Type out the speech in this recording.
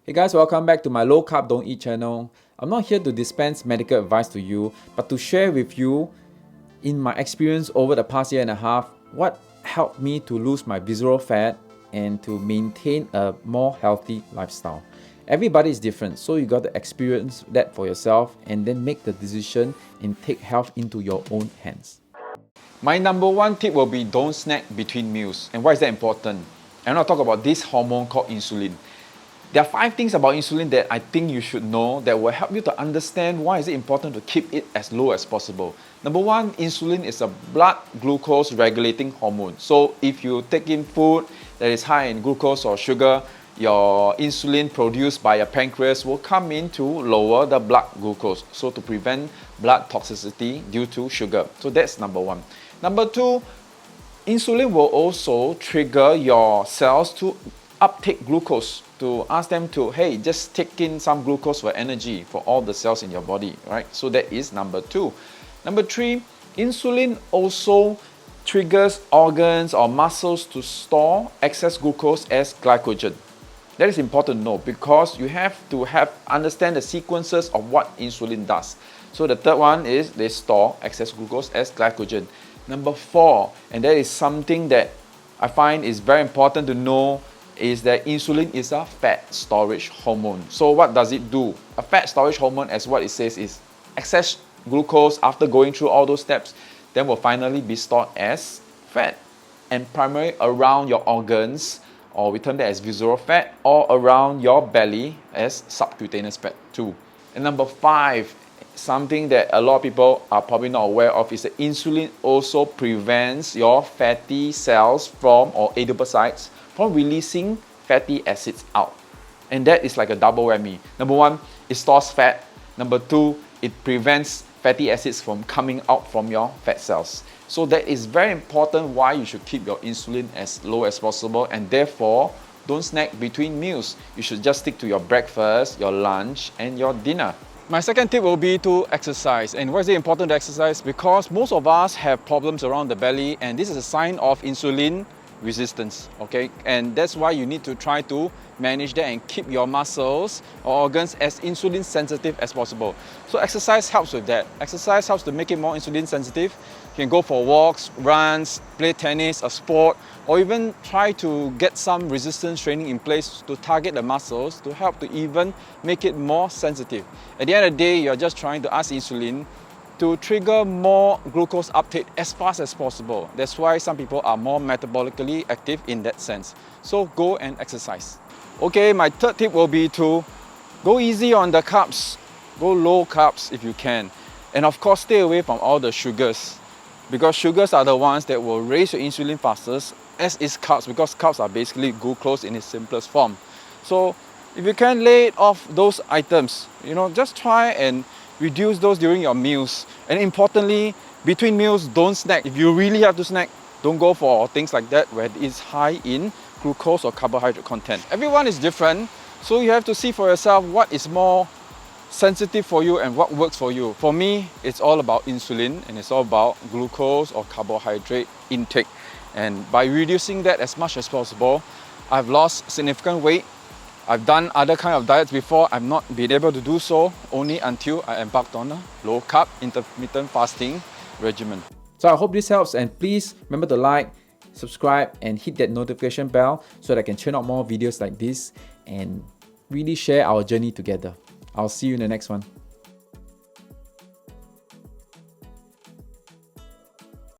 Hey guys, welcome back to my Low Carb Don't Eat channel. I'm not here to dispense medical advice to you, but to share with you, in my experience over the past year and a half, what helped me to lose my visceral fat and to maintain a more healthy lifestyle. Everybody is different, so you got to experience that for yourself and then make the decision and take health into your own hands. My number one tip will be don't snack between meals. And why is that important? I'm going to talk about this hormone called insulin. There are 5 things about insulin that I think you should know that will help you to understand why is it important to keep it as low as possible. Number 1, insulin is a blood glucose regulating hormone. So if you take in food that is high in glucose or sugar, your insulin produced by your pancreas will come in to lower the blood glucose, so to prevent blood toxicity due to sugar. So that's number 1. Number 2, insulin will also trigger your cells to uptake glucose, to ask them to, hey, just take in some glucose for energy for all the cells in your body, right? So that is number 2. Number 3, insulin also triggers organs or muscles to store excess glucose as glycogen. That is important to know because you have to understand the sequences of what insulin does. So the third one is they store excess glucose as glycogen. Number 4, and that is something that I find is very important to know, is that insulin is a fat storage hormone. So what does it do? A fat storage hormone, as what it says, is excess glucose after going through all those steps, then will finally be stored as fat, and primarily around your organs, or we term that as visceral fat, or around your belly as subcutaneous fat too. And number 5, something that a lot of people are probably not aware of, is that insulin also prevents your fatty cells from, or adipocytes, from releasing fatty acids out. And that is like a double whammy. Number 1, it stores fat. Number 2, it prevents fatty acids from coming out from your fat cells. So that is very important why you should keep your insulin as low as possible, and therefore don't snack between meals. You should just stick to your breakfast, your lunch, and your dinner. My second tip will be to exercise. And why is it important to exercise? Because most of us have problems around the belly, and this is a sign of insulin resistance, okay? And that's why you need to try to manage that and keep your muscles or organs as insulin sensitive as possible. So exercise helps with that. Exercise helps to make it more insulin sensitive. You can go for walks, runs, play tennis, a sport, or even try to get some resistance training in place to target the muscles to help to even make it more sensitive. At the end of the day, you're just trying to ask insulin to trigger more glucose uptake as fast as possible. That's why some people are more metabolically active in that sense. So go and exercise. Okay, my third tip will be to go easy on the carbs. Go low carbs if you can. And of course, stay away from all the sugars, because sugars are the ones that will raise your insulin fastest, as is carbs, because carbs are basically glucose in its simplest form. So if you can lay off those items, just try and reduce those during your meals. And importantly, between meals, don't snack. If you really have to snack, don't go for things like that where it's high in glucose or carbohydrate content. Everyone is different, so you have to see for yourself what is more sensitive for you and what works for you. For me, it's all about insulin, and it's all about glucose or carbohydrate intake. And by reducing that as much as possible, I've lost significant weight. I've done other kind of diets before. I've not been able to do so only until I embarked on a low carb intermittent fasting regimen. So I hope this helps, and please remember to like, subscribe, and hit that notification bell so that I can churn out more videos like this and really share our journey together. I'll see you in the next one.